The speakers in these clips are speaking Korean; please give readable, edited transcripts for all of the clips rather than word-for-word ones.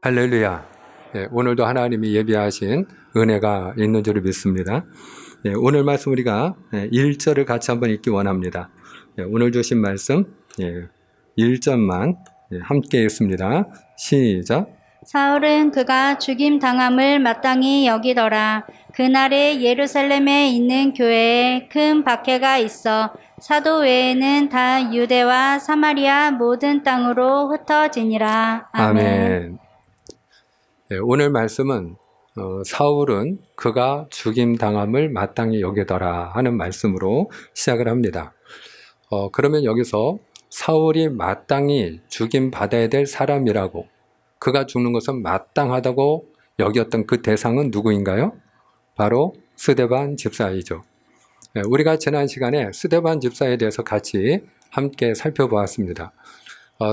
할렐루야. 오늘도 하나님이 예비하신 은혜가 있는 줄을 믿습니다. 오늘 말씀 우리가 1절을 같이 한번 읽기 원합니다. 오늘 주신 말씀 1절만 함께 읽습니다. 시작. 사울은 그가 죽임 당함을 마땅히 여기더라. 그날에 예루살렘에 있는 교회에 큰 박해가 있어 사도 외에는 다 유대와 사마리아 모든 땅으로 흩어지니라. 아멘. 오늘 말씀은 사울은 그가 죽임 당함을 마땅히 여기더라 하는 말씀으로 시작을 합니다. 그러면 여기서 사울이 마땅히 죽임 받아야 될 사람이라고, 그가 죽는 것은 마땅하다고 여겼던 그 대상은 누구인가요? 바로 스데반 집사이죠. 우리가 지난 시간에 스데반 집사에 대해서 같이 함께 살펴보았습니다.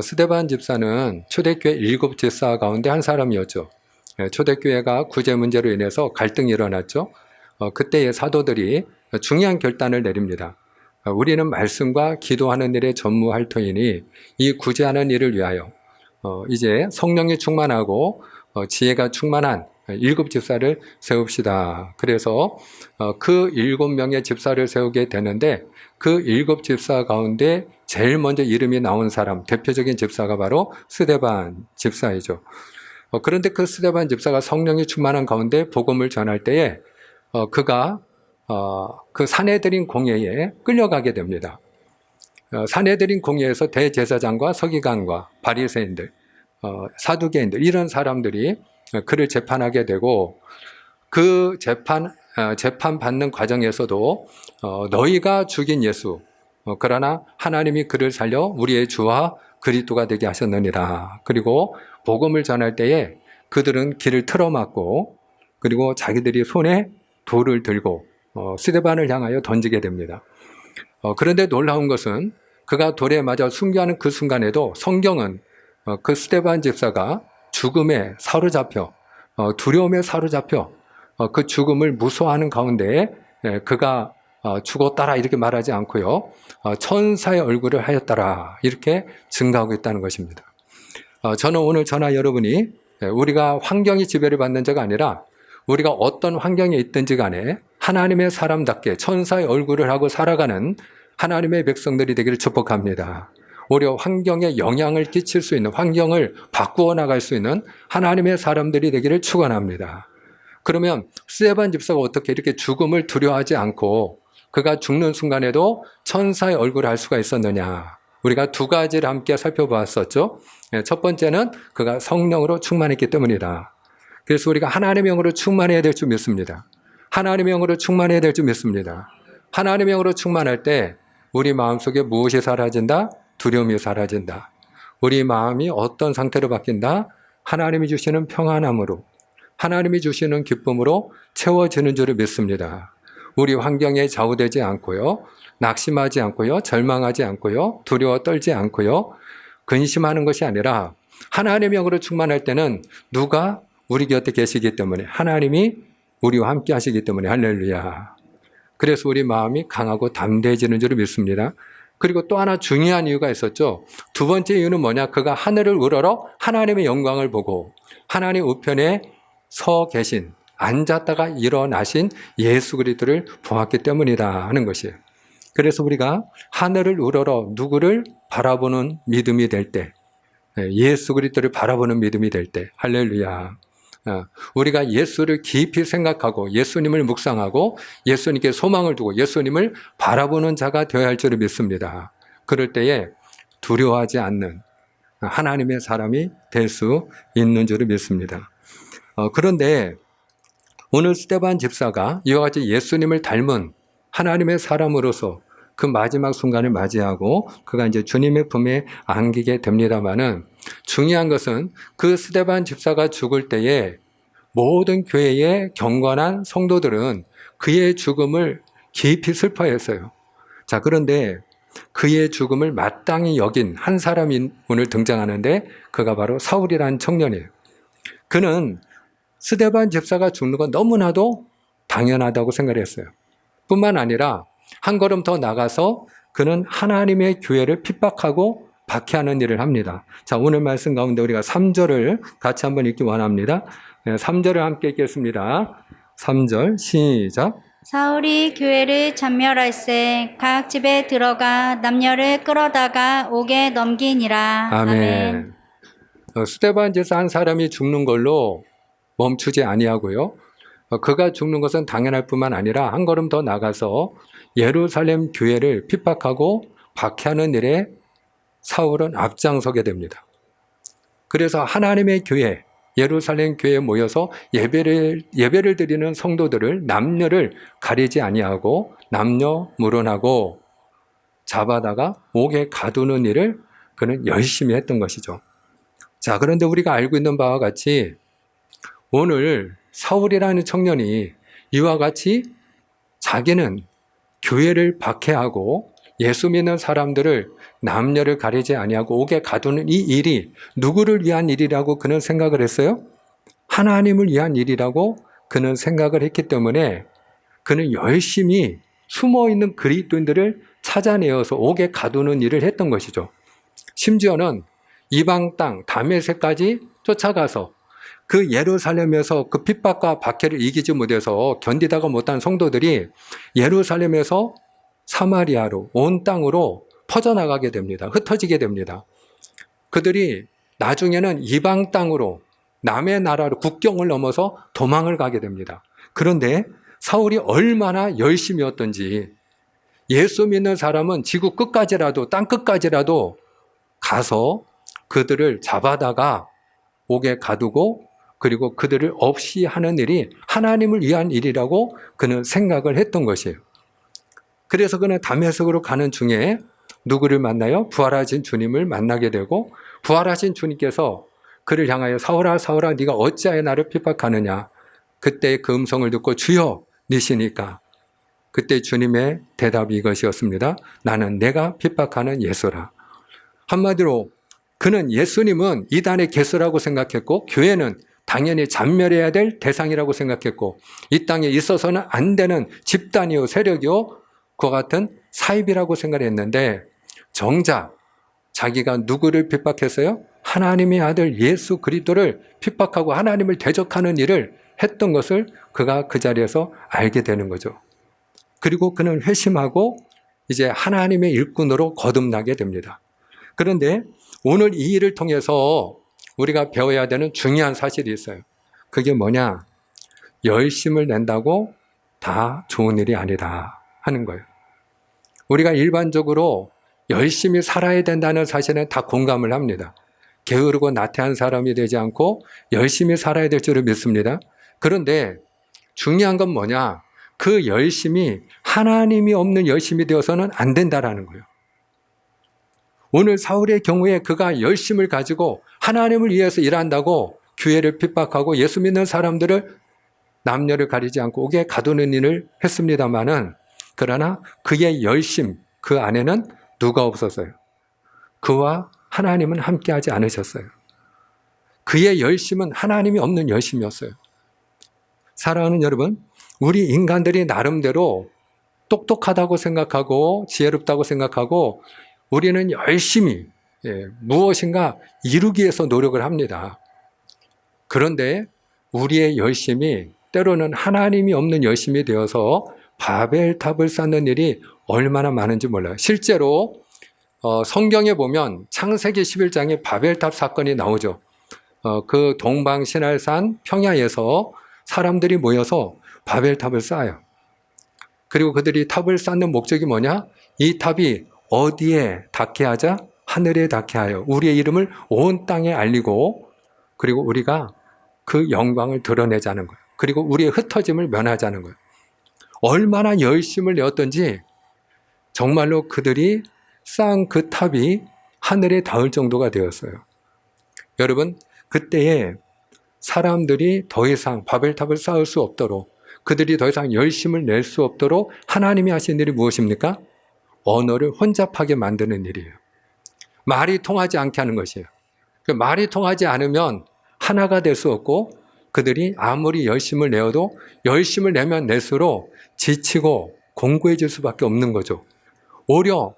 스데반 집사는 초대교회 7 집사 가운데 한 사람이었죠. 초대교회가 구제 문제로 인해서 갈등이 일어났죠. 그때의 사도들이 중요한 결단을 내립니다. 우리는 말씀과 기도하는 일에 전무할 터이니 이 구제하는 일을 위하여 이제 성령이 충만하고 지혜가 충만한 7 집사를 세웁시다. 그래서 그 7명의 집사를 세우게 되는데 그 7 집사 가운데 제일 먼저 이름이 나온 사람, 대표적인 집사가 바로 스데반 집사이죠. 그런데 그 스데반 집사가 성령이 충만한 가운데 복음을 전할 때에 그가 그 산헤드린 공회에 끌려가게 됩니다. 산헤드린 공회에서 대제사장과 서기관과 바리새인들, 사두개인들 이런 사람들이 그를 재판하게 되고, 그 재판 받는 과정에서도 너희가 죽인 예수, 그러나 하나님이 그를 살려 우리의 주와 그리스도가 되게 하셨느니라. 그리고 복음을 전할 때에 그들은 길을 틀어막고, 그리고 자기들이 손에 돌을 들고 스데반을 향하여 던지게 됩니다. 그런데 놀라운 것은 그가 돌에 맞아 순교하는 그 순간에도 성경은 그 스데반 집사가 죽음에 사로잡혀, 두려움에 사로잡혀 그 죽음을 무서워하는 가운데 그가 죽었다라 이렇게 말하지 않고요, 천사의 얼굴을 하였다라 이렇게 증가하고 있다는 것입니다. 저는 오늘 저나 여러분이 우리가 환경이 지배를 받는 자가 아니라 우리가 어떤 환경에 있든지 간에 하나님의 사람답게 천사의 얼굴을 하고 살아가는 하나님의 백성들이 되기를 축복합니다. 오히려 환경에 영향을 끼칠 수 있는, 환경을 바꾸어 나갈 수 있는 하나님의 사람들이 되기를 축원합니다. 그러면 스데반 집사가 어떻게 이렇게 죽음을 두려워하지 않고 그가 죽는 순간에도 천사의 얼굴을 할 수가 있었느냐? 우리가 두 가지를 함께 살펴보았었죠. 첫 번째는 그가 성령으로 충만했기 때문이다. 그래서 우리가 하나님의 영으로 충만해야 될 줄 믿습니다. 하나님의 영으로 충만해야 될 줄 믿습니다. 하나님의 영으로 충만할 때 우리 마음속에 무엇이 사라진다? 두려움이 사라진다. 우리 마음이 어떤 상태로 바뀐다? 하나님이 주시는 평안함으로, 하나님이 주시는 기쁨으로 채워지는 줄을 믿습니다. 우리 환경에 좌우되지 않고요, 낙심하지 않고요, 절망하지 않고요, 두려워 떨지 않고요, 근심하는 것이 아니라 하나님의 영으로 충만할 때는 누가 우리 곁에 계시기 때문에, 하나님이 우리와 함께 하시기 때문에, 할렐루야. 그래서 우리 마음이 강하고 담대해지는 줄을 믿습니다. 그리고 또 하나 중요한 이유가 있었죠. 두 번째 이유는 뭐냐? 그가 하늘을 우러러 하나님의 영광을 보고 하나님 우편에 서 계신, 앉았다가 일어나신 예수 그리스도를 보았기 때문이다 하는 것이에요. 그래서 우리가 하늘을 우러러 누구를 바라보는 믿음이 될 때, 예수 그리스도를 바라보는 믿음이 될 때, 할렐루야. 우리가 예수를 깊이 생각하고 예수님을 묵상하고 예수님께 소망을 두고 예수님을 바라보는 자가 되어야 할 줄을 믿습니다. 그럴 때에 두려워하지 않는 하나님의 사람이 될 수 있는 줄을 믿습니다. 그런데 오늘 스데반 집사가 이와 같이 예수님을 닮은 하나님의 사람으로서 그 마지막 순간을 맞이하고 그가 이제 주님의 품에 안기게 됩니다만은, 중요한 것은 그 스데반 집사가 죽을 때에 모든 교회의 경건한 성도들은 그의 죽음을 깊이 슬퍼했어요. 자, 그런데 그의 죽음을 마땅히 여긴 한 사람이 오늘 등장하는데 그가 바로 사울이라는 청년이에요. 그는 스데반 집사가 죽는 건 너무나도 당연하다고 생각을 했어요. 뿐만 아니라 한 걸음 더 나가서 그는 하나님의 교회를 핍박하고 박해하는 일을 합니다. 자, 오늘 말씀 가운데 우리가 3절을 같이 한번 읽기 원합니다. 3절을 함께 읽겠습니다. 3절 시작. 사울이 교회를 참멸할세 각 집에 들어가 남녀를 끌어다가 옥에 넘기니라. 아멘. 스데반 제사 한 사람이 죽는 걸로 멈추지 아니하고요. 그가 죽는 것은 당연할 뿐만 아니라 한 걸음 더 나가서 예루살렘 교회를 핍박하고 박해하는 일에 사울은 앞장서게 됩니다. 그래서 하나님의 교회, 예루살렘 교회에 모여서 예배를 드리는 성도들을 남녀를 가리지 아니하고 남녀무론하고 잡아다가 옥에 가두는 일을 그는 열심히 했던 것이죠. 자, 그런데 우리가 알고 있는 바와 같이 오늘 사울이라는 청년이 이와 같이 자기는 교회를 박해하고 예수 믿는 사람들을 남녀를 가리지 아니하고 옥에 가두는 이 일이 누구를 위한 일이라고 그는 생각을 했어요? 하나님을 위한 일이라고 그는 생각을 했기 때문에 그는 열심히 숨어있는 그리스도인들을 찾아내어서 옥에 가두는 일을 했던 것이죠. 심지어는 이방 땅 다메섹까지 쫓아가서 그 예루살렘에서 그 핍박과 박해를 이기지 못해서 견디다가 못한 성도들이 예루살렘에서 사마리아로 온 땅으로 퍼져나가게 됩니다. 흩어지게 됩니다. 그들이 나중에는 이방 땅으로 남의 나라로 국경을 넘어서 도망을 가게 됩니다. 그런데 사울이 얼마나 열심이었던지 예수 믿는 사람은 지구 끝까지라도 땅 끝까지라도 가서 그들을 잡아다가 옥에 가두고 그리고 그들을 없이 하는 일이 하나님을 위한 일이라고 그는 생각을 했던 것이에요. 그래서 그는 다메섹으로 가는 중에 누구를 만나요? 부활하신 주님을 만나게 되고 부활하신 주님께서 그를 향하여 사울아 사울아 네가 어찌하여 나를 핍박하느냐. 그때 그 음성을 듣고 주여 니시니까. 그때 주님의 대답이 이것이었습니다. 나는 내가 핍박하는 예수라. 한마디로 그는 예수님은 이단의 개수라고 생각했고 교회는 당연히 잔멸해야 될 대상이라고 생각했고 이 땅에 있어서는 안 되는 집단이요 세력이요 그와 같은 사입이라고 생각했는데 정작 자기가 누구를 핍박했어요? 하나님의 아들 예수 그리스도를 핍박하고 하나님을 대적하는 일을 했던 것을 그가 그 자리에서 알게 되는 거죠. 그리고 그는 회심하고 이제 하나님의 일꾼으로 거듭나게 됩니다. 그런데 오늘 이 일을 통해서 우리가 배워야 되는 중요한 사실이 있어요. 그게 뭐냐? 열심을 낸다고 다 좋은 일이 아니다 하는 거예요. 우리가 일반적으로 열심히 살아야 된다는 사실은 다 공감을 합니다. 게으르고 나태한 사람이 되지 않고 열심히 살아야 될 줄을 믿습니다. 그런데 중요한 건 뭐냐? 그 열심이 하나님이 없는 열심이 되어서는 안 된다라는 거예요. 오늘 사울의 경우에 그가 열심을 가지고 하나님을 위해서 일한다고 교회를 핍박하고 예수 믿는 사람들을 남녀를 가리지 않고 옥에 가두는 일을 했습니다마는 그러나 그의 열심 그 안에는 누가 없었어요? 그와 하나님은 함께하지 않으셨어요. 그의 열심은 하나님이 없는 열심이었어요. 사랑하는 여러분, 우리 인간들이 나름대로 똑똑하다고 생각하고 지혜롭다고 생각하고 우리는 열심히 무엇인가 이루기 위해서 노력을 합니다. 그런데 우리의 열심이 때로는 하나님이 없는 열심이 되어서 바벨탑을 쌓는 일이 얼마나 많은지 몰라요. 실제로 성경에 보면 창세기 11장에 바벨탑 사건이 나오죠. 그 동방신할산 평야에서 사람들이 모여서 바벨탑을 쌓아요. 그리고 그들이 탑을 쌓는 목적이 뭐냐? 이 탑이 어디에 닿게 하자? 하늘에 닿게 하여 우리의 이름을 온 땅에 알리고 그리고 우리가 그 영광을 드러내자는 거예요. 그리고 우리의 흩어짐을 면하자는 거예요. 얼마나 열심을 내었던지 정말로 그들이 쌓은 그 탑이 하늘에 닿을 정도가 되었어요. 여러분, 그때에 사람들이 더 이상 바벨탑을 쌓을 수 없도록 그들이 더 이상 열심을 낼 수 없도록 하나님이 하신 일이 무엇입니까? 언어를 혼잡하게 만드는 일이에요. 말이 통하지 않게 하는 것이에요. 말이 통하지 않으면 하나가 될 수 없고 그들이 아무리 열심을 내어도 열심을 내면 낼수록 지치고 공고해질 수밖에 없는 거죠. 오히려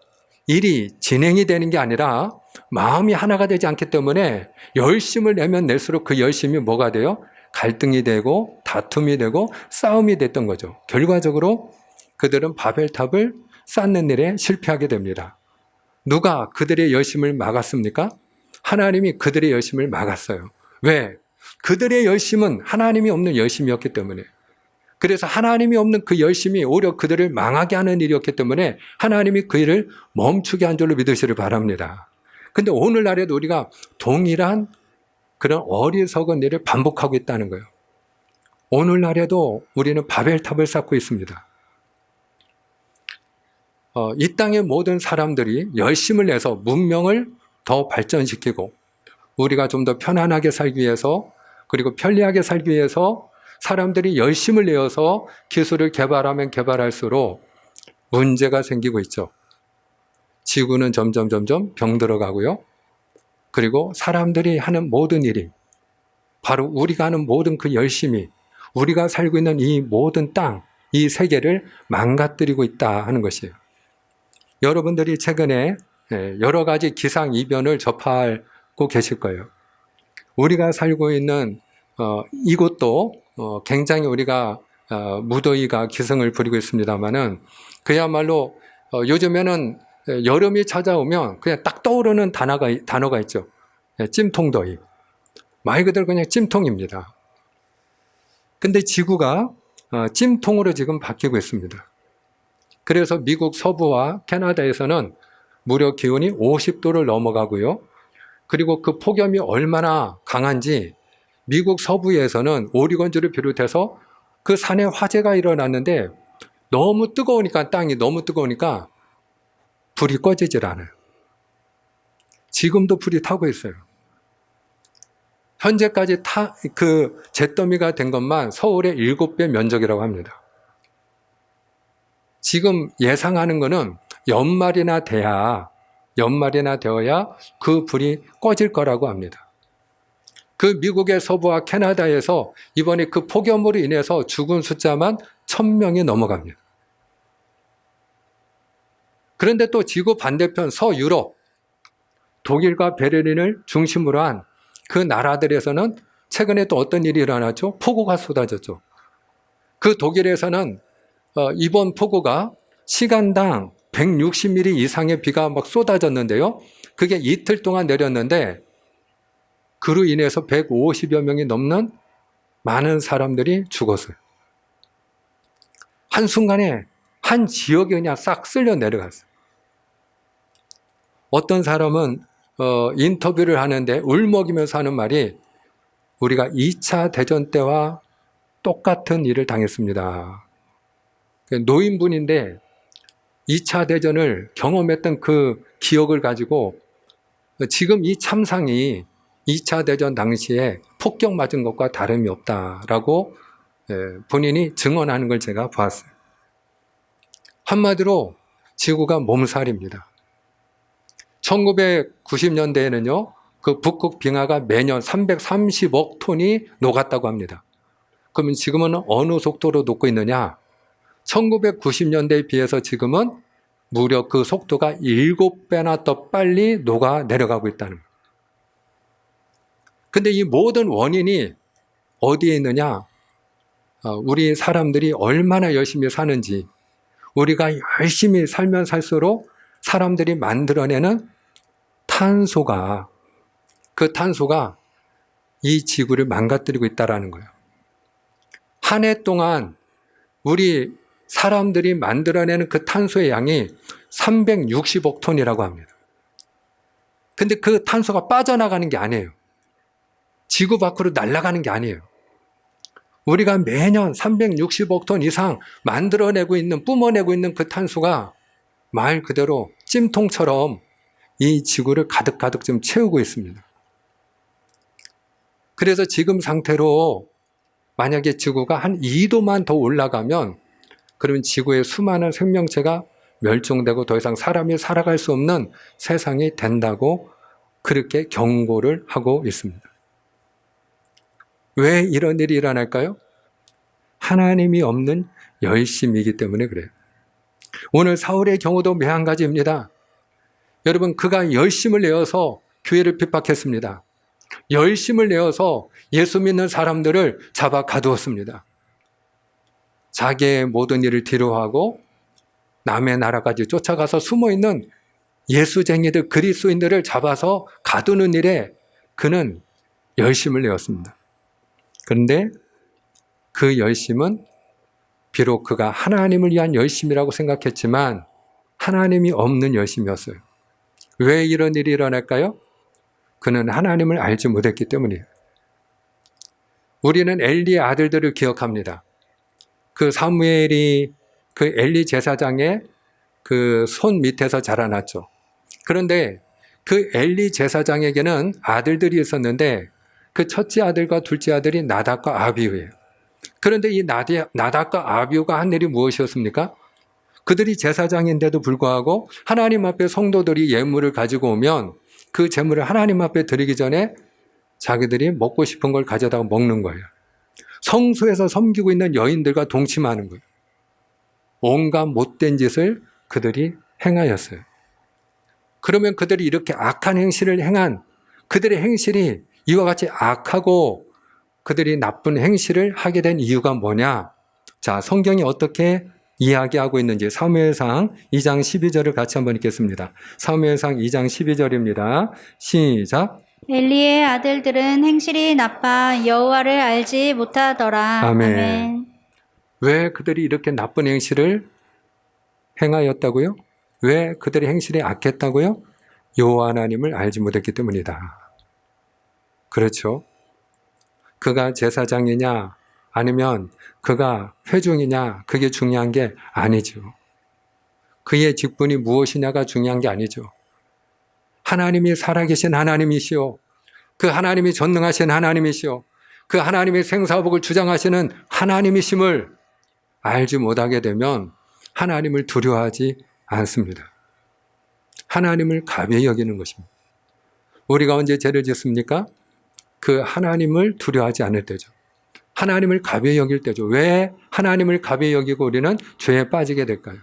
일이 진행이 되는 게 아니라 마음이 하나가 되지 않기 때문에 열심을 내면 낼수록 그 열심이 뭐가 돼요? 갈등이 되고 다툼이 되고 싸움이 됐던 거죠. 결과적으로 그들은 바벨탑을 쌓는 일에 실패하게 됩니다. 누가 그들의 열심을 막았습니까? 하나님이 그들의 열심을 막았어요. 왜? 그들의 열심은 하나님이 없는 열심이었기 때문에. 그래서 하나님이 없는 그 열심이 오히려 그들을 망하게 하는 일이었기 때문에 하나님이 그 일을 멈추게 한 줄로 믿으시길 바랍니다. 근데 오늘날에도 우리가 동일한 그런 어리석은 일을 반복하고 있다는 거예요. 오늘날에도 우리는 바벨탑을 쌓고 있습니다. 이 땅의 모든 사람들이 열심을 내서 문명을 더 발전시키고 우리가 좀 더 편안하게 살기 위해서 그리고 편리하게 살기 위해서 사람들이 열심을 내어서 기술을 개발하면 개발할수록 문제가 생기고 있죠. 지구는 점점 병들어가고요. 그리고 사람들이 하는 모든 일이 바로 우리가 하는 모든 그 열심이 우리가 살고 있는 이 모든 땅, 이 세계를 망가뜨리고 있다 하는 것이에요. 여러분들이 최근에 여러 가지 기상이변을 접하고 계실 거예요. 우리가 살고 있는 이곳도 굉장히 우리가 무더위가 기승을 부리고 있습니다만은 그야말로 요즘에는 여름이 찾아오면 그냥 딱 떠오르는 단어가 있죠. 찜통더위. 말 그대로 그냥 찜통입니다. 근데 지구가 찜통으로 지금 바뀌고 있습니다. 그래서 미국 서부와 캐나다에서는 무려 기온이 50도를 넘어가고요. 그리고 그 폭염이 얼마나 강한지 미국 서부에서는 오리건주를 비롯해서 그 산에 화재가 일어났는데 너무 뜨거우니까 땅이 너무 뜨거우니까 불이 꺼지질 않아요. 지금도 불이 타고 있어요. 현재까지 그 잿더미가 된 것만 서울의 7배 면적이라고 합니다. 지금 예상하는 거는 연말이나 되어야 그 불이 꺼질 거라고 합니다. 그 미국의 서부와 캐나다에서 이번에 그 폭염으로 인해서 죽은 숫자만 1000명이 넘어갑니다. 그런데 또 지구 반대편 서유럽, 독일과 베를린을 중심으로 한 그 나라들에서는 최근에 또 어떤 일이 일어났죠? 폭우가 쏟아졌죠. 그 독일에서는 이번 폭우가 시간당 160mm 이상의 비가 막 쏟아졌는데요. 그게 이틀 동안 내렸는데 그로 인해서 150여 명이 넘는 많은 사람들이 죽었어요. 한순간에 한 지역이 그냥 싹 쓸려 내려갔어요. 어떤 사람은 인터뷰를 하는데 울먹이면서 하는 말이 우리가 2차 대전 때와 똑같은 일을 당했습니다. 노인분인데 2차 대전을 경험했던 그 기억을 가지고 지금 이 참상이 2차 대전 당시에 폭격 맞은 것과 다름이 없다라고 본인이 증언하는 걸 제가 보았어요. 한마디로 지구가 몸살입니다. 1990년대에는요, 그 북극 빙하가 매년 330억 톤이 녹았다고 합니다. 그러면 지금은 어느 속도로 녹고 있느냐? 1990년대에 비해서 지금은 무려 그 속도가 7배나 더 빨리 녹아 내려가고 있다는 거예요. 근데 이 모든 원인이 어디에 있느냐? 우리 사람들이 얼마나 열심히 사는지, 우리가 열심히 살면 살수록 사람들이 만들어내는 그 탄소가 이 지구를 망가뜨리고 있다는 거예요. 한 해 동안 우리 사람들이 만들어내는 그 탄소의 양이 360억 톤이라고 합니다. 근데 그 탄소가 빠져나가는 게 아니에요. 지구 밖으로 날아가는 게 아니에요. 우리가 매년 360억 톤 이상 뿜어내고 있는 그 탄소가 말 그대로 찜통처럼 이 지구를 가득 좀 채우고 있습니다. 그래서 지금 상태로 만약에 지구가 한 2도만 더 올라가면 그러면 지구의 수많은 생명체가 멸종되고 더 이상 사람이 살아갈 수 없는 세상이 된다고 그렇게 경고를 하고 있습니다. 왜 이런 일이 일어날까요? 하나님이 없는 열심이기 때문에 그래요. 오늘 사울의 경우도 매한가지입니다. 여러분, 그가 열심을 내어서 교회를 핍박했습니다. 열심을 내어서 예수 믿는 사람들을 잡아 가두었습니다. 자기의 모든 일을 뒤로하고 남의 나라까지 쫓아가서 숨어있는 예수쟁이들, 그리스도인들을 잡아서 가두는 일에 그는 열심을 내었습니다. 그런데 그 열심은 비록 그가 하나님을 위한 열심이라고 생각했지만 하나님이 없는 열심이었어요. 왜 이런 일이 일어날까요? 그는 하나님을 알지 못했기 때문이에요. 우리는 엘리의 아들들을 기억합니다. 그 사무엘이 그 엘리 제사장의 그 손 밑에서 자라났죠. 그런데 그 엘리 제사장에게는 아들들이 있었는데 그 첫째 아들과 둘째 아들이 나답과 아비후예요. 그런데 이 나답과 아비후가 한 일이 무엇이었습니까? 그들이 제사장인데도 불구하고 하나님 앞에 성도들이 예물을 가지고 오면 그 제물을 하나님 앞에 드리기 전에 자기들이 먹고 싶은 걸 가져다가 먹는 거예요. 성소에서 섬기고 있는 여인들과 동침하는 거예요. 온갖 못된 짓을 그들이 행하였어요. 그러면 그들이 이렇게 악한 행실을 행한 그들의 행실이 이와 같이 악하고 그들이 나쁜 행실을 하게 된 이유가 뭐냐? 자, 성경이 어떻게 이야기하고 있는지 사무엘상 2장 12절을 같이 한번 읽겠습니다. 사무엘상 2장 12절입니다. 시작. 엘리의 아들들은 행실이 나빠 여호와를 알지 못하더라. 아멘. 왜 그들이 이렇게 나쁜 행실을 행하였다고요? 왜 그들의 행실이 악했다고요? 여호와 하나님을 알지 못했기 때문이다. 그렇죠? 그가 제사장이냐 아니면 그가 회중이냐 그게 중요한 게 아니죠. 그의 직분이 무엇이냐가 중요한 게 아니죠. 하나님이 살아계신 하나님이시오. 그 하나님이 전능하신 하나님이시오. 그 하나님의 생사복을 주장하시는 하나님이심을 알지 못하게 되면 하나님을 두려워하지 않습니다. 하나님을 가벼이 여기는 것입니다. 우리가 언제 죄를 짓습니까? 그 하나님을 두려워하지 않을 때죠. 하나님을 가벼이 여길 때죠. 왜 하나님을 가벼이 여기고 우리는 죄에 빠지게 될까요?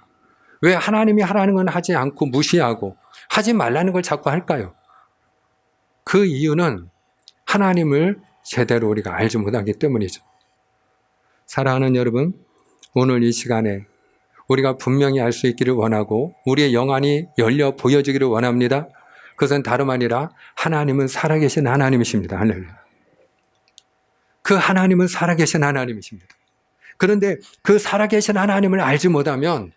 왜 하나님이 하라는 건 하지 않고 무시하고 하지 말라는 걸 자꾸 할까요? 그 이유는 하나님을 제대로 우리가 알지 못하기 때문이죠. 사랑하는 여러분, 오늘 이 시간에 우리가 분명히 알 수 있기를 원하고 우리의 영안이 열려 보여지기를 원합니다. 그것은 다름 아니라 하나님은 살아계신 하나님이십니다. 할렐루야. 그 하나님은 살아계신 하나님이십니다. 그런데 그 살아계신 하나님을 알지 못하면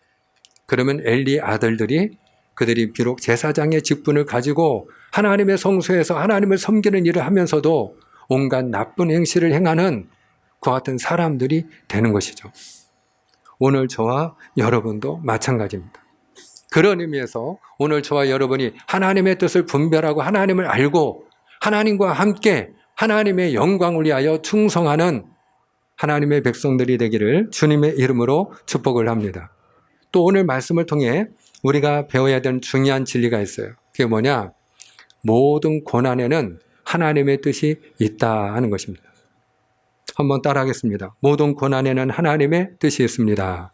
그러면 엘리 아들들이 그들이 비록 제사장의 직분을 가지고 하나님의 성소에서 하나님을 섬기는 일을 하면서도 온갖 나쁜 행실을 행하는 그와 같은 사람들이 되는 것이죠. 오늘 저와 여러분도 마찬가지입니다. 그런 의미에서 오늘 저와 여러분이 하나님의 뜻을 분별하고 하나님을 알고 하나님과 함께 하나님의 영광을 위하여 충성하는 하나님의 백성들이 되기를 주님의 이름으로 축복을 합니다. 또 오늘 말씀을 통해 우리가 배워야 되는 중요한 진리가 있어요. 그게 뭐냐? 모든 고난에는 하나님의 뜻이 있다 하는 것입니다. 한번 따라하겠습니다. 모든 고난에는 하나님의 뜻이 있습니다.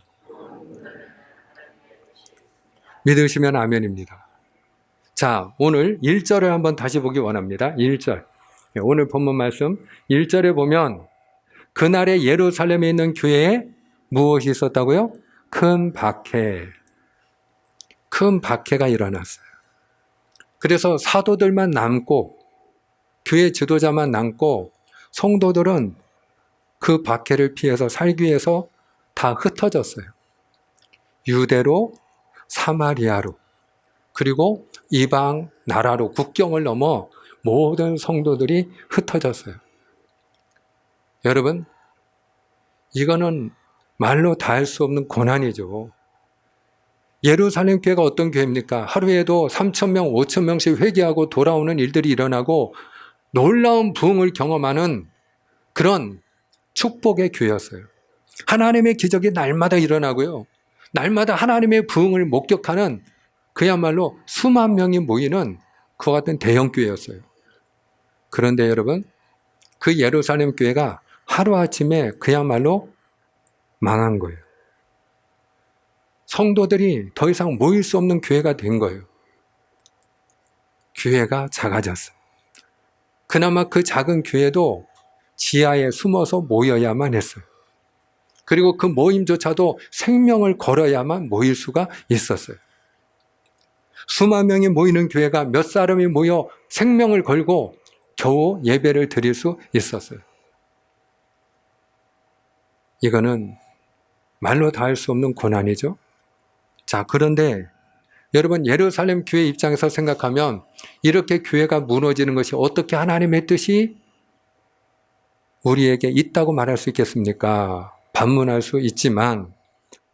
믿으시면 아멘입니다. 자, 오늘 1절을 한번 다시 보기 원합니다. 1절. 오늘 본문 말씀 1절에 보면 그날에 예루살렘에 있는 교회에 무엇이 있었다고요? 큰 박해. 큰 박해가 일어났어요. 그래서 사도들만 남고 교회 지도자만 남고 성도들은 그 박해를 피해서 살기 위해서 다 흩어졌어요. 유대로, 사마리아로, 그리고 이방 나라로 국경을 넘어 모든 성도들이 흩어졌어요. 여러분, 이거는 말로 다 할 수 없는 고난이죠. 예루살렘 교회가 어떤 교회입니까? 하루에도 3,000명, 5,000명씩 회개하고 돌아오는 일들이 일어나고 놀라운 부흥을 경험하는 그런 축복의 교회였어요. 하나님의 기적이 날마다 일어나고요. 날마다 하나님의 부흥을 목격하는 그야말로 수만 명이 모이는 그와 같은 대형 교회였어요. 그런데 여러분, 그 예루살렘 교회가 하루아침에 그야말로 망한 거예요. 성도들이 더 이상 모일 수 없는 교회가 된 거예요. 교회가 작아졌어요. 그나마 그 작은 교회도 지하에 숨어서 모여야만 했어요. 그리고 그 모임조차도 생명을 걸어야만 모일 수가 있었어요. 수만 명이 모이는 교회가 몇 사람이 모여 생명을 걸고 겨우 예배를 드릴 수 있었어요. 이거는 말로 다 할 수 없는 고난이죠. 자, 그런데 여러분, 예루살렘 교회 입장에서 생각하면 이렇게 교회가 무너지는 것이 어떻게 하나님의 뜻이 우리에게 있다고 말할 수 있겠습니까? 반문할 수 있지만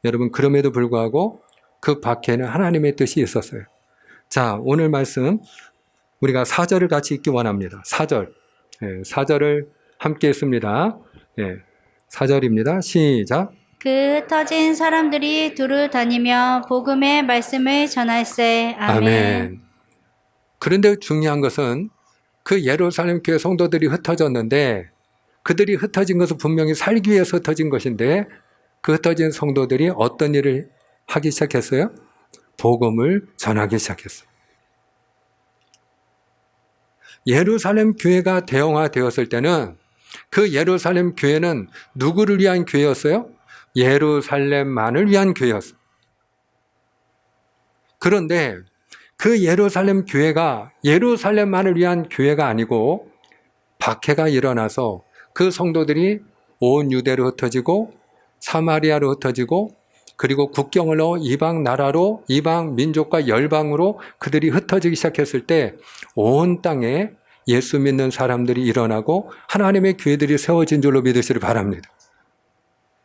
여러분, 그럼에도 불구하고 그 밖에는 하나님의 뜻이 있었어요. 자, 오늘 말씀 우리가 4절을 같이 읽기 원합니다. 4절. 4절을 함께 읽습니다. 4절입니다. 시작. 그 흩어진 사람들이 두루 다니며 복음의 말씀을 전할세. 아멘. 그런데 중요한 것은 그 예루살렘 교회 성도들이 흩어졌는데 그들이 흩어진 것은 분명히 살기 위해서 흩어진 것인데 그 흩어진 성도들이 어떤 일을 하기 시작했어요? 복음을 전하기 시작했어요. 예루살렘 교회가 대형화되었을 때는 그 예루살렘 교회는 누구를 위한 교회였어요? 예루살렘만을 위한 교회였어요. 그런데 그 예루살렘 교회가 예루살렘만을 위한 교회가 아니고 박해가 일어나서 그 성도들이 온 유대로 흩어지고 사마리아로 흩어지고 그리고 국경을 넘어 이방 나라로 이방 민족과 열방으로 그들이 흩어지기 시작했을 때 온 땅에 예수 믿는 사람들이 일어나고 하나님의 교회들이 세워진 줄로 믿으시길 바랍니다.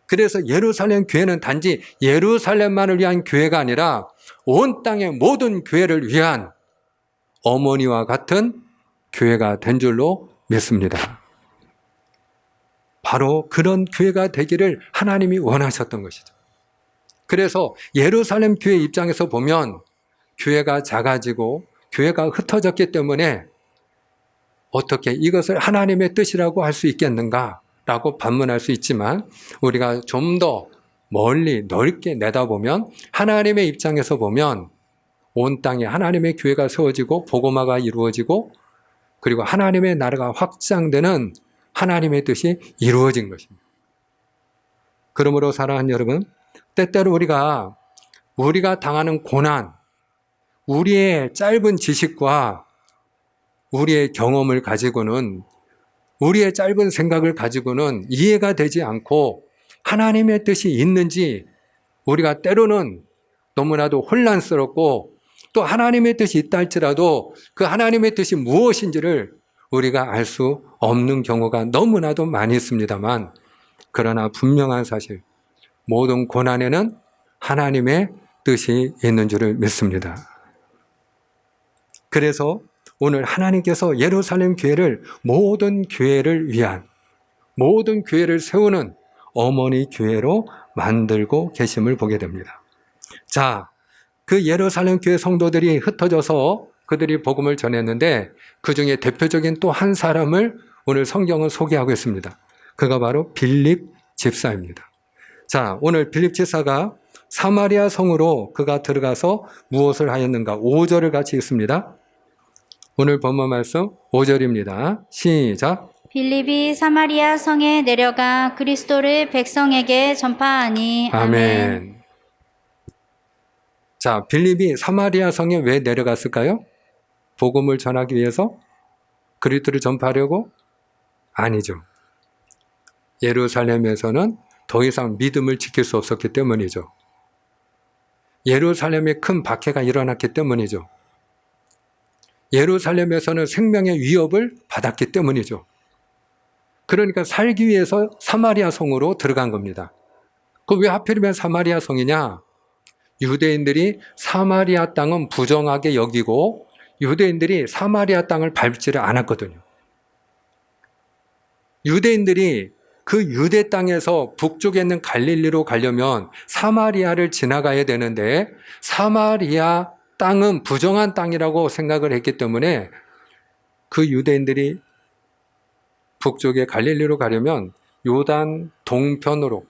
그래서 예루살렘 교회는 단지 예루살렘만을 위한 교회가 아니라 온 땅의 모든 교회를 위한 어머니와 같은 교회가 된 줄로 믿습니다. 바로 그런 교회가 되기를 하나님이 원하셨던 것이죠. 그래서 예루살렘 교회 입장에서 보면 교회가 작아지고 교회가 흩어졌기 때문에 어떻게 이것을 하나님의 뜻이라고 할 수 있겠는가라고 반문할 수 있지만 우리가 좀 더 멀리 넓게 내다보면 하나님의 입장에서 보면 온 땅에 하나님의 교회가 세워지고 복음화가 이루어지고 그리고 하나님의 나라가 확장되는 하나님의 뜻이 이루어진 것입니다. 그러므로 사랑하는 여러분, 때때로 우리가 당하는 고난, 우리의 짧은 지식과 우리의 경험을 가지고는 우리의 짧은 생각을 가지고는 이해가 되지 않고 하나님의 뜻이 있는지 우리가 때로는 너무나도 혼란스럽고 또 하나님의 뜻이 있다 할지라도 그 하나님의 뜻이 무엇인지를 우리가 알 수 없는 경우가 너무나도 많이 있습니다만 그러나 분명한 사실 모든 고난에는 하나님의 뜻이 있는 줄을 믿습니다. 그래서 오늘 하나님께서 예루살렘 교회를 모든 교회를 위한 모든 교회를 세우는 어머니 교회로 만들고 계심을 보게 됩니다. 자, 그 예루살렘 교회 성도들이 흩어져서 그들이 복음을 전했는데 그 중에 대표적인 또 한 사람을 오늘 성경은 소개하고 있습니다. 그가 바로 빌립 집사입니다. 자, 오늘 빌립 집사가 사마리아 성으로 그가 들어가서 무엇을 하였는가? 5절을 같이 읽습니다. 오늘 본문 말씀 5절입니다. 시작. 빌립이 사마리아 성에 내려가 그리스도를 백성에게 전파하니. 아멘. 자, 빌립이 사마리아 성에 왜 내려갔을까요? 복음을 전하기 위해서? 그리스도를 전파하려고? 아니죠. 예루살렘에서는 더 이상 믿음을 지킬 수 없었기 때문이죠. 예루살렘에 큰 박해가 일어났기 때문이죠. 예루살렘에서는 생명의 위협을 받았기 때문이죠. 그러니까 살기 위해서 사마리아 성으로 들어간 겁니다. 그 왜 하필이면 사마리아 성이냐? 유대인들이 사마리아 땅은 부정하게 여기고 유대인들이 사마리아 땅을 밟지를 않았거든요. 유대인들이 그 유대 땅에서 북쪽에 있는 갈릴리로 가려면 사마리아를 지나가야 되는데 사마리아 땅은 부정한 땅이라고 생각을 했기 때문에 그 유대인들이 북쪽에 갈릴리로 가려면 요단 동편으로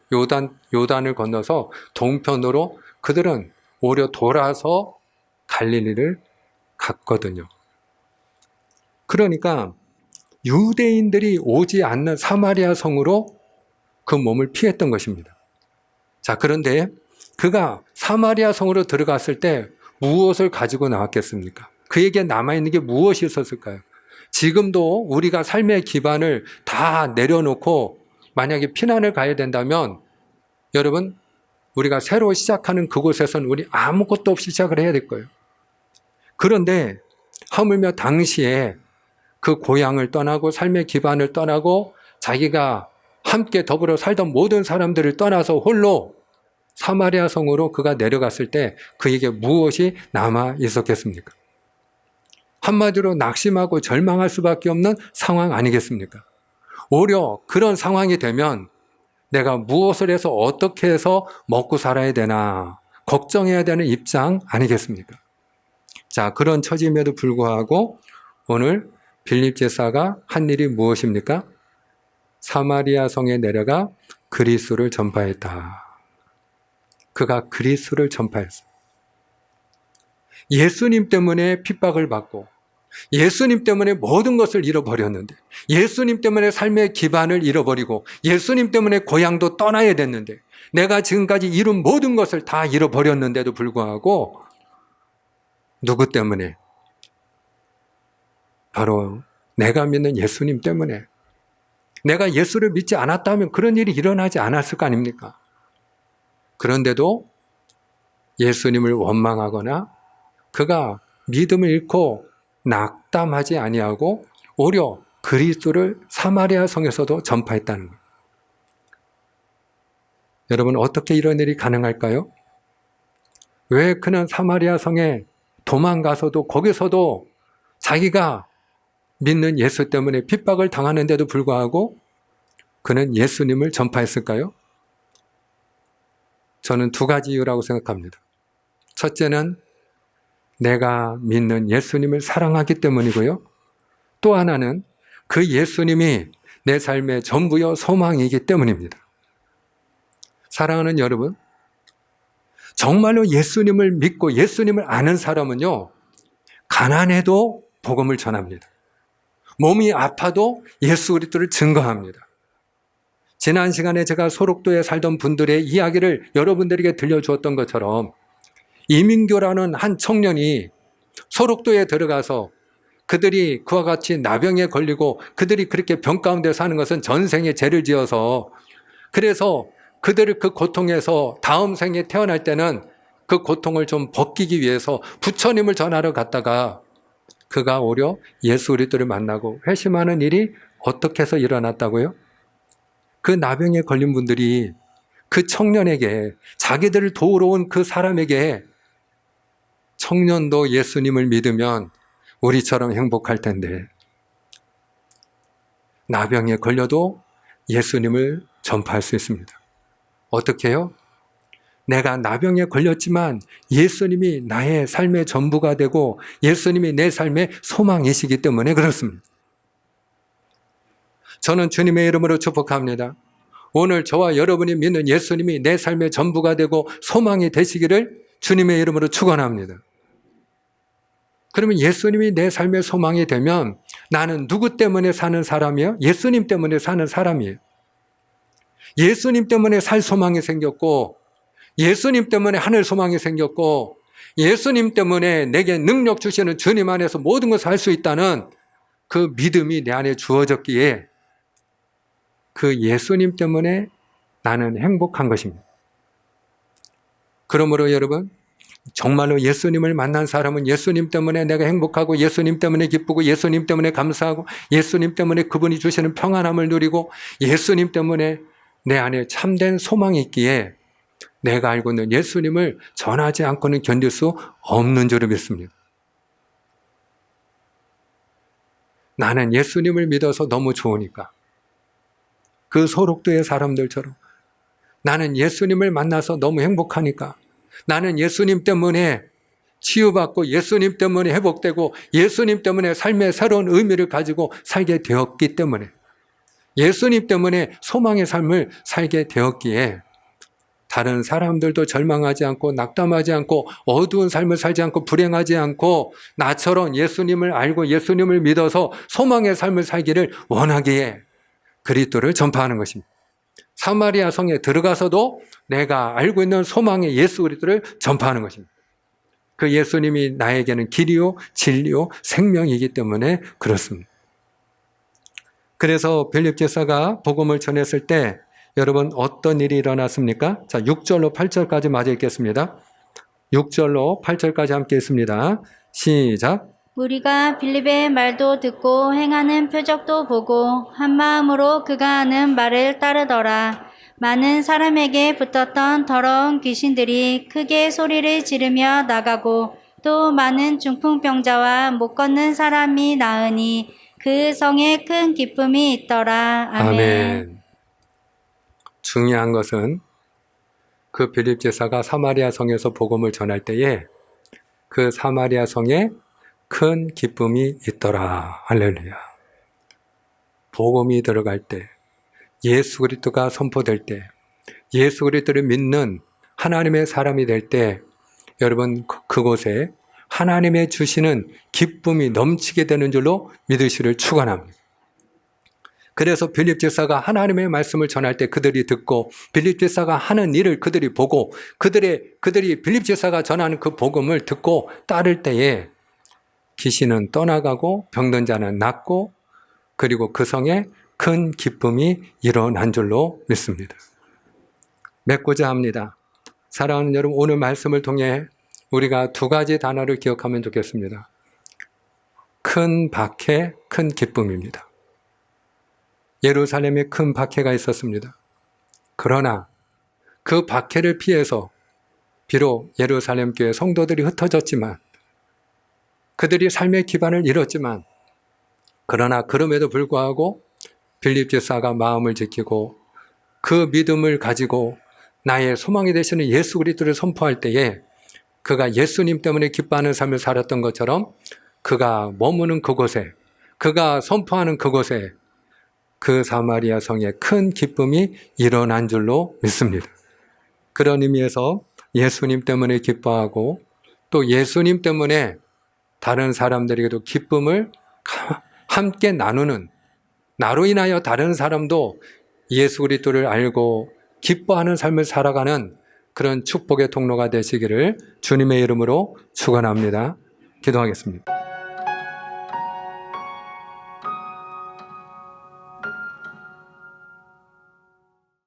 요단을 건너서 동편으로 그들은 오히려 돌아서 갈릴리를 갔거든요. 그러니까 유대인들이 오지 않는 사마리아 성으로 그 몸을 피했던 것입니다. 자, 그런데 그가 사마리아 성으로 들어갔을 때 무엇을 가지고 나왔겠습니까? 그에게 남아있는 게 무엇이 있었을까요? 지금도 우리가 삶의 기반을 다 내려놓고 만약에 피난을 가야 된다면 여러분, 우리가 새로 시작하는 그곳에서는 우리 아무것도 없이 시작을 해야 될 거예요. 그런데 하물며 당시에 그 고향을 떠나고 삶의 기반을 떠나고 자기가 함께 더불어 살던 모든 사람들을 떠나서 홀로 사마리아 성으로 그가 내려갔을 때 그에게 무엇이 남아 있었겠습니까? 한마디로 낙심하고 절망할 수밖에 없는 상황 아니겠습니까? 오히려 그런 상황이 되면 내가 무엇을 해서 어떻게 해서 먹고 살아야 되나 걱정해야 되는 입장 아니겠습니까? 자, 그런 처짐에도 불구하고 오늘 빌립 제사가 한 일이 무엇입니까? 사마리아 성에 내려가 그리스도를 전파했다. 그가 그리스도를 전파했어요. 예수님 때문에 핍박을 받고 예수님 때문에 모든 것을 잃어버렸는데 예수님 때문에 삶의 기반을 잃어버리고 예수님 때문에 고향도 떠나야 됐는데 내가 지금까지 이룬 모든 것을 다 잃어버렸는데도 불구하고 누구 때문에? 바로 내가 믿는 예수님 때문에. 내가 예수를 믿지 않았다면 그런 일이 일어나지 않았을 거 아닙니까? 그런데도 예수님을 원망하거나 그가 믿음을 잃고 낙담하지 아니하고 오히려 그리스도를 사마리아 성에서도 전파했다는 거예요. 여러분, 어떻게 이런 일이 가능할까요? 왜 그는 사마리아 성에 도망가서도 거기서도 자기가 믿는 예수 때문에 핍박을 당하는데도 불구하고 그는 예수님을 전파했을까요? 저는 두 가지 이유라고 생각합니다. 첫째는 내가 믿는 예수님을 사랑하기 때문이고요. 또 하나는 그 예수님이 내 삶의 전부여 소망이기 때문입니다. 사랑하는 여러분, 정말로 예수님을 믿고 예수님을 아는 사람은요, 가난해도 복음을 전합니다. 몸이 아파도 예수 그리스도를 증거합니다. 지난 시간에 제가 소록도에 살던 분들의 이야기를 여러분들에게 들려주었던 것처럼 이민교라는 한 청년이 소록도에 들어가서 그들이 그와 같이 나병에 걸리고 그들이 그렇게 병 가운데 사는 것은 전생에 죄를 지어서 그래서 그들을 그 고통에서 다음 생에 태어날 때는 그 고통을 좀 벗기기 위해서 부처님을 전하러 갔다가 그가 오히려 예수 그리스도를 만나고 회심하는 일이 어떻게 해서 일어났다고요? 그 나병에 걸린 분들이 그 청년에게 자기들을 도우러 온 그 사람에게 청년도 예수님을 믿으면 우리처럼 행복할 텐데 나병에 걸려도 예수님을 전파할 수 있습니다. 어떻게 해요? 내가 나병에 걸렸지만 예수님이 나의 삶의 전부가 되고 예수님이 내 삶의 소망이시기 때문에 그렇습니다. 저는 주님의 이름으로 축복합니다. 오늘 저와 여러분이 믿는 예수님이 내 삶의 전부가 되고 소망이 되시기를 주님의 이름으로 축원합니다. 그러면 예수님이 내 삶의 소망이 되면 나는 누구 때문에 사는 사람이에요? 예수님 때문에 사는 사람이에요. 예수님 때문에 살 소망이 생겼고 예수님 때문에 하늘 소망이 생겼고 예수님 때문에 내게 능력 주시는 주님 안에서 모든 것을 할 수 있다는 그 믿음이 내 안에 주어졌기에 그 예수님 때문에 나는 행복한 것입니다. 그러므로 여러분, 정말로 예수님을 만난 사람은 예수님 때문에 내가 행복하고 예수님 때문에 기쁘고 예수님 때문에 감사하고 예수님 때문에 그분이 주시는 평안함을 누리고 예수님 때문에 내 안에 참된 소망이 있기에 내가 알고 있는 예수님을 전하지 않고는 견딜 수 없는 줄을 믿습니다. 나는 예수님을 믿어서 너무 좋으니까 그 소록도의 사람들처럼 나는 예수님을 만나서 너무 행복하니까 나는 예수님 때문에 치유받고 예수님 때문에 회복되고 예수님 때문에 삶의 새로운 의미를 가지고 살게 되었기 때문에 예수님 때문에 소망의 삶을 살게 되었기에 다른 사람들도 절망하지 않고 낙담하지 않고 어두운 삶을 살지 않고 불행하지 않고 나처럼 예수님을 알고 예수님을 믿어서 소망의 삶을 살기를 원하기에 그리스도를 전파하는 것입니다. 사마리아 성에 들어가서도 내가 알고 있는 소망의 예수 그리스도를 전파하는 것입니다. 그 예수님이 나에게는 길이요 진리요 생명이기 때문에 그렇습니다. 그래서 빌립 집사가 복음을 전했을 때 여러분 어떤 일이 일어났습니까? 자, 6절로 8절까지 마저 읽겠습니다. 6절로 8절까지 함께 읽습니다. 시작. 우리가 빌립의 말도 듣고 행하는 표적도 보고 한 마음으로 그가 하는 말을 따르더라. 많은 사람에게 붙었던 더러운 귀신들이 크게 소리를 지르며 나가고 또 많은 중풍병자와 못 걷는 사람이 나으니 그 성에 큰 기쁨이 있더라. 아멘. 중요한 것은 그 빌립 제사가 사마리아 성에서 복음을 전할 때에 그 사마리아 성에 큰 기쁨이 있더라. 할렐루야. 복음이 들어갈 때, 예수 그리스도가 선포될 때, 예수 그리스도를 믿는 하나님의 사람이 될 때 여러분 그곳에 하나님의 주시는 기쁨이 넘치게 되는 줄로 믿으시를 축원합니다. 그래서 빌립 집사가 하나님의 말씀을 전할 때 그들이 듣고 빌립 집사가 하는 일을 그들이 보고 그들이 빌립 집사가 전하는 그 복음을 듣고 따를 때에 귀신은 떠나가고 병든 자는 낫고 그리고 그 성에 큰 기쁨이 일어난 줄로 믿습니다. 맺고자 합니다. 사랑하는 여러분, 오늘 말씀을 통해 우리가 두 가지 단어를 기억하면 좋겠습니다. 큰 박해, 큰 기쁨입니다. 예루살렘에 큰 박해가 있었습니다. 그러나 그 박해를 피해서 비록 예루살렘 교회 성도들이 흩어졌지만 그들이 삶의 기반을 잃었지만 그러나 그럼에도 불구하고 빌립 집사가 마음을 지키고 그 믿음을 가지고 나의 소망이 되시는 예수 그리스도를 선포할 때에 그가 예수님 때문에 기뻐하는 삶을 살았던 것처럼 그가 머무는 그곳에 그가 선포하는 그곳에 그 사마리아 성에 큰 기쁨이 일어난 줄로 믿습니다. 그런 의미에서 예수님 때문에 기뻐하고 또 예수님 때문에 다른 사람들에게도 기쁨을 함께 나누는 나로 인하여 다른 사람도 예수 그리스도를 알고 기뻐하는 삶을 살아가는 그런 축복의 통로가 되시기를 주님의 이름으로 축원합니다. 기도하겠습니다.